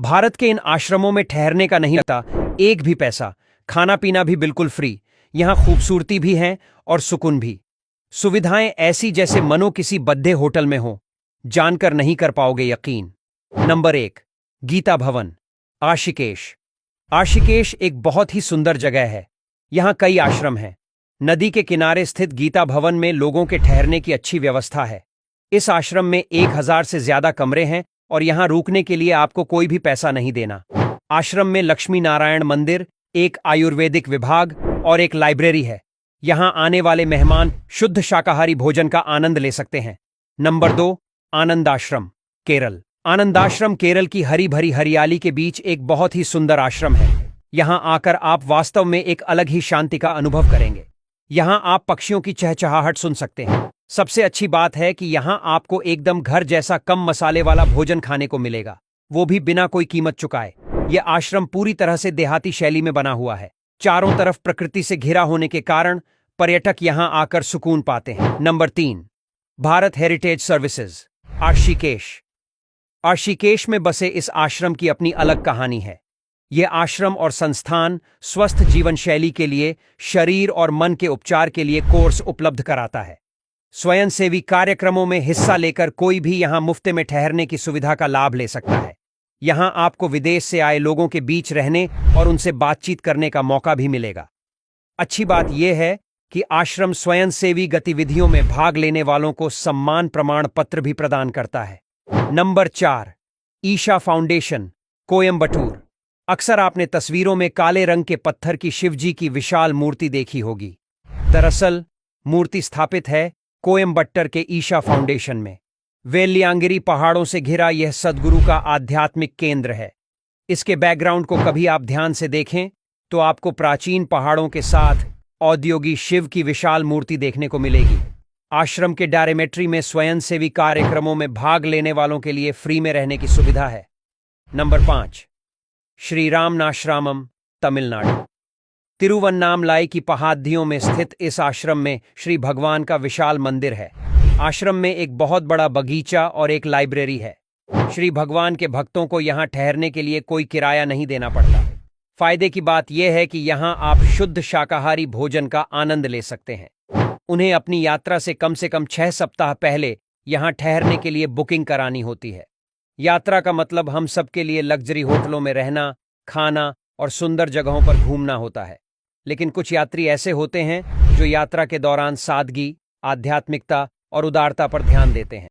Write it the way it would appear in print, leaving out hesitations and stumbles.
भारत के इन आश्रमों में ठहरने का नहीं लगता एक भी पैसा, खाना पीना भी बिल्कुल फ्री। यहाँ खूबसूरती भी है और सुकून भी। सुविधाएं ऐसी जैसे मनो किसी बद्दे होटल में हो, जानकर नहीं कर पाओगे यकीन। नंबर 1, गीता भवन, आशिकेश। आशिकेश एक बहुत ही सुंदर जगह है। यहाँ कई आश्रम हैं। नदी के किनारे स्थित गीता भवन में लोगों के ठहरने की अच्छी व्यवस्था है। इस आश्रम में 1000 से ज्यादा कमरे हैं और यहाँ रुकने के लिए आपको कोई भी पैसा नहीं देना। आश्रम में लक्ष्मी नारायण मंदिर, एक आयुर्वेदिक विभाग और एक लाइब्रेरी है। यहाँ आने वाले मेहमान शुद्ध शाकाहारी भोजन का आनंद ले सकते हैं। नंबर 2, आनंदाश्रम, केरल। आनंदाश्रम केरल की हरी भरी हरियाली के बीच एक बहुत ही सुंदर आश्रम है। यहाँ आकर आप वास्तव में एक अलग ही शांति का अनुभव करेंगे। यहाँ आप पक्षियों की चहचहाहट सुन सकते हैं। सबसे अच्छी बात है कि यहाँ आपको एकदम घर जैसा कम मसाले वाला भोजन खाने को मिलेगा, वो भी बिना कोई कीमत चुकाए। यह आश्रम पूरी तरह से देहाती शैली में बना हुआ है। चारों तरफ प्रकृति से घिरा होने के कारण पर्यटक यहाँ आकर सुकून पाते हैं। Number 3, Bharat heritage services, Ashikesh. Ashikesh में बसे इस आश्रम की अपनी अलग कहानी है। यह आश्रम और संस्थान स्वस्थ जीवन शैली के लिए, शरीर और मन के उपचार के लिए कोर्स उपलब्ध कराता है। स्वयंसेवी कार्यक्रमों में हिस्सा लेकर कोई भी यहां मुफ्त में ठहरने की सुविधा का लाभ ले सकता है। यहां आपको विदेश से आए लोगों के बीच रहने और उनसे बातचीत करने का मौका भी मिलेगा। अच्छी बात यह है कि आश्रम स्वयंसेवी गतिविधियों में भाग लेने वालों को सम्मान प्रमाण पत्र भी प्रदान करता है। Number 4, Isha Foundation, Coimbatore. अक्सर आपने तस्वीरों में काले रंग के पत्थर की शिवजी की विशाल मूर्ति देखी होगी। दरअसल मूर्ति स्थापित है कोयम्बट्टर के ईशा फाउंडेशन में। वेलियांगिरी पहाड़ों से घिरा यह सद्गुरु का आध्यात्मिक केंद्र है। इसके बैकग्राउंड को कभी आप ध्यान से देखें तो आपको प्राचीन पहाड़ों के साथ औद्योगिक शिव की विशाल मूर्ति देखने को मिलेगी। आश्रम के डॉर्मेट्री में स्वयंसेवी कार्यक्रमों में भाग लेने वालों के लिए फ्री में रहने की सुविधा है। नंबर 5, श्री रामनाश्रामम, तमिलनाडु। तिरुवन्नामलाई की पहाड़ियों में स्थित इस आश्रम में श्री भगवान का विशाल मंदिर है। आश्रम में एक बहुत बड़ा बगीचा और एक लाइब्रेरी है। श्री भगवान के भक्तों को यहाँ ठहरने के लिए कोई किराया नहीं देना पड़ता। फायदे की बात यह है कि यहाँ आप शुद्ध शाकाहारी भोजन का आनंद ले सकते हैं। उन्हें अपनी यात्रा से कम 6 सप्ताह पहले यहाँ ठहरने के लिए बुकिंग करानी होती है। यात्रा का मतलब हम सबके लिए लग्जरी होटलों में रहना, खाना और सुंदर जगहों पर घूमना होता है। लेकिन कुछ यात्री ऐसे होते हैं जो यात्रा के दौरान सादगी, आध्यात्मिकता और उदारता पर ध्यान देते हैं।